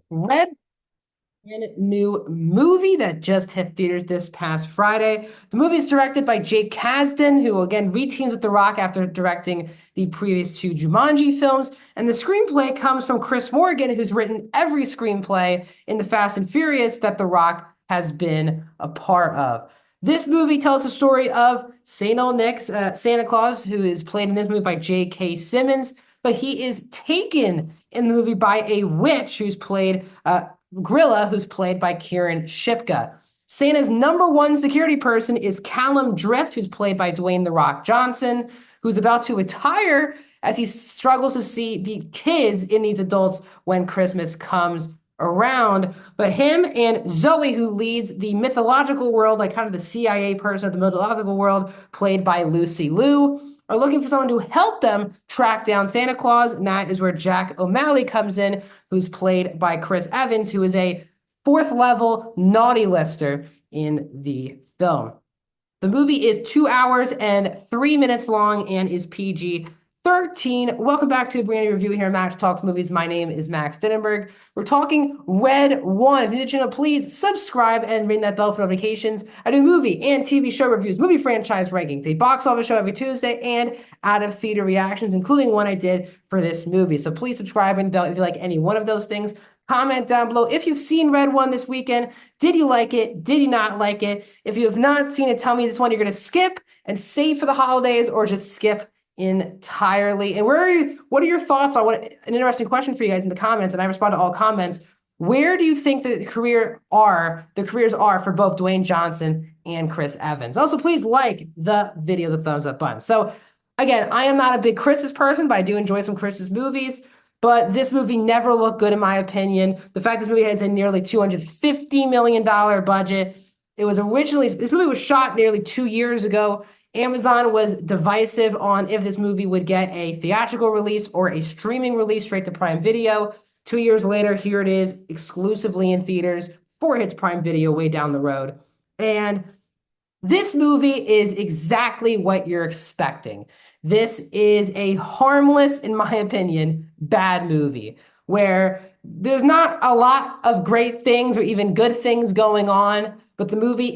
Red brand new movie that just hit theaters this past Friday. The movie is directed by Jake Kasdan, who again reteams with The Rock after directing the previous two Jumanji films. And the screenplay comes from Chris Morgan, who's written every screenplay in the Fast and Furious that The Rock has been a part of. This movie tells the story of St. Old Nick's Santa Claus, who is played in this movie by J.K. Simmons, but he is taken in the movie by a witch who's played Grilla, who's played by Kieran Shipka. Santa's number one security person is Callum Drift, who's played by Dwayne The Rock Johnson, who's about to retire as he struggles to see the kids in these adults when Christmas comes around. But him and Zoe, who leads the mythological world, like kind of the CIA person of the mythological world, played by Lucy Liu, are looking for someone to help them track down Santa Claus. And that is where Jack O'Malley comes in, who's played by Chris Evans, who is a fourth level naughty lister in the film. The movie is 2 hours and 3 minutes long and is PG 13. Welcome back to a brand new review here at Max Talks Movies. My name is Max Dinnenberg. We're talking Red One. If you're new to the channel, please subscribe and ring that bell for notifications. I do movie and TV show reviews, movie franchise rankings, a box office show every Tuesday, and out of theater reactions, including one I did for this movie. So please subscribe and bell if you like any one of those things. Comment down below if you've seen Red One this weekend. Did you like it? Did you not like it? If you have not seen it, tell me this one you're going to skip and save for the holidays, or just skip entirely. And what are your thoughts on what an interesting question for you guys in the comments? And I respond to all comments. Where do you think the careers are for both Dwayne Johnson and Chris Evans? Also, please like the video, the thumbs up button. So again, I am not a big Christmas person, but I do enjoy some Christmas movies. But this movie never looked good, in my opinion. The fact this movie has a nearly $250 million budget. This movie was shot nearly 2 years ago. Amazon was divisive on if this movie would get a theatrical release or a streaming release straight to Prime Video. 2 years later, here it is, exclusively in theaters, before it hits Prime Video way down the road. And this movie is exactly what you're expecting. This is a harmless, in my opinion, bad movie where there's not a lot of great things or even good things going on, but the movie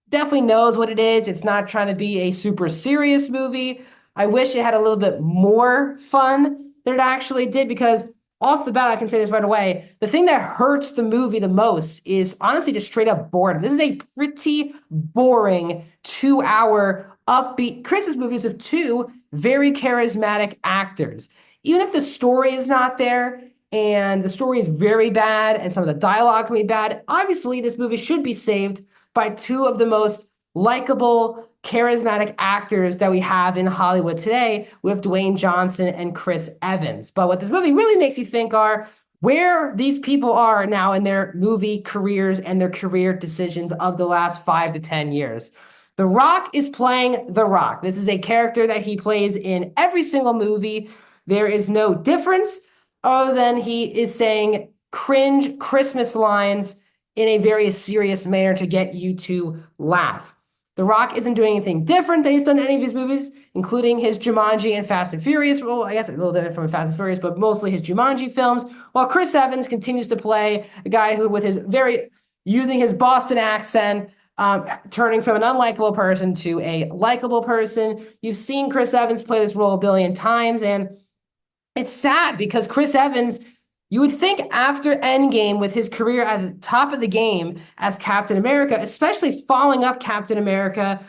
definitely knows what it is. It's not trying to be a super serious movie. I wish it had a little bit more fun than it actually did, because off the bat, I can say this right away. The thing that hurts the movie the most is honestly just straight up boredom. This is a pretty boring 2 hour upbeat Christmas movies with two very charismatic actors. Even if the story is not there and the story is very bad and some of the dialogue can be bad, obviously this movie should be saved by two of the most likable, charismatic actors that we have in Hollywood today, with Dwayne Johnson and Chris Evans. But what this movie really makes you think are where these people are now in their movie careers and their career decisions of the last 5 to 10 years. The Rock is playing The Rock. This is a character that he plays in every single movie. There is no difference other than he is saying cringe Christmas lines in a very serious manner to get you to laugh. The Rock isn't doing anything different than he's done in any of his movies, including his Jumanji and Fast and Furious. Well, I guess a little different from Fast and Furious, but mostly his Jumanji films. While Chris Evans continues to play a guy who, with using his Boston accent, turning from an unlikable person to a likable person. You've seen Chris Evans play this role a billion times, and it's sad because Chris Evans, you would think after Endgame, with his career at the top of the game as Captain America, especially following Endgame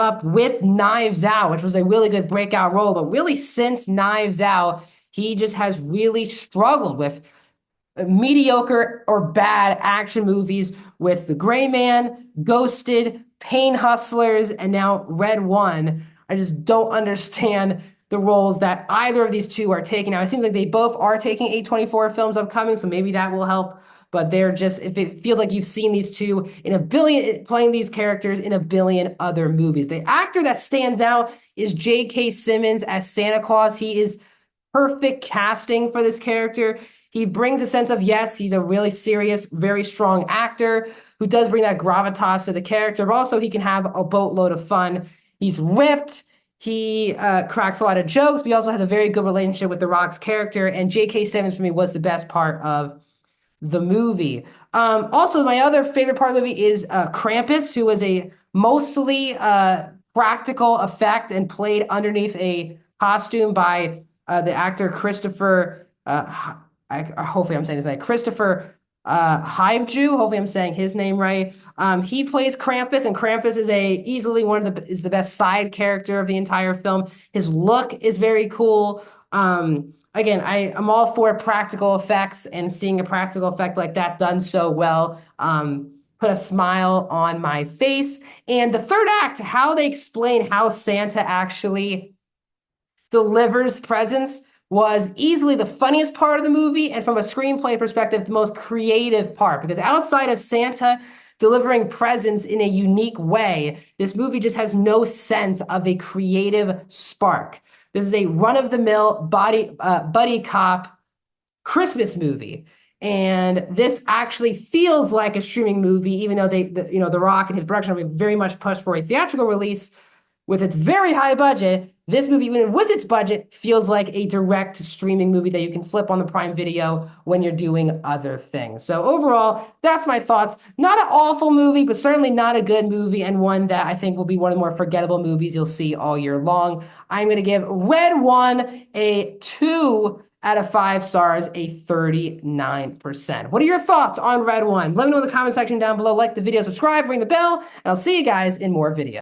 up with Knives Out, which was a really good breakout role, but really since Knives Out, he just has really struggled with mediocre or bad action movies with The Gray Man, Ghosted, Pain Hustlers, and now Red One. I just don't understand the roles that either of these two are taking. Now, it seems like they both are taking A24 films upcoming, so maybe that will help. But if it feels like you've seen these two in a billion, playing these characters in a billion other movies. The actor that stands out is J.K. Simmons as Santa Claus. He is perfect casting for this character. He brings a sense of, yes, he's a really serious, very strong actor who does bring that gravitas to the character, but also he can have a boatload of fun. He's ripped. He cracks a lot of jokes, but he also has a very good relationship with The Rock's character. And J.K. Simmons for me was the best part of the movie. Also, my other favorite part of the movie is Krampus, who was a mostly practical effect and played underneath a costume by the actor Christopher. Hopefully, I'm saying his name. Christopher Hiveju. Hopefully, I'm saying his name right. He plays Krampus, and Krampus is easily is the best side character of the entire film. His look is very cool. Again, I'm all for practical effects, and seeing a practical effect like that done so well put a smile on my face. And the third act, how they explain how Santa actually delivers presents, was easily the funniest part of the movie, and from a screenplay perspective, the most creative part. Because outside of Santa delivering presents in a unique way, this movie just has no sense of a creative spark. This is a run-of-the-mill buddy cop Christmas movie. And this actually feels like a streaming movie, even though The Rock and his production are very much pushed for a theatrical release with its very high budget. This movie, even with its budget, feels like a direct streaming movie that you can flip on the Prime Video when you're doing other things. So overall, that's my thoughts. Not an awful movie, but certainly not a good movie, and one that I think will be one of the more forgettable movies you'll see all year long. I'm going to give Red One a 2 out of 5 stars, a 39%. What are your thoughts on Red One? Let me know in the comment section down below. Like the video, subscribe, ring the bell, and I'll see you guys in more videos.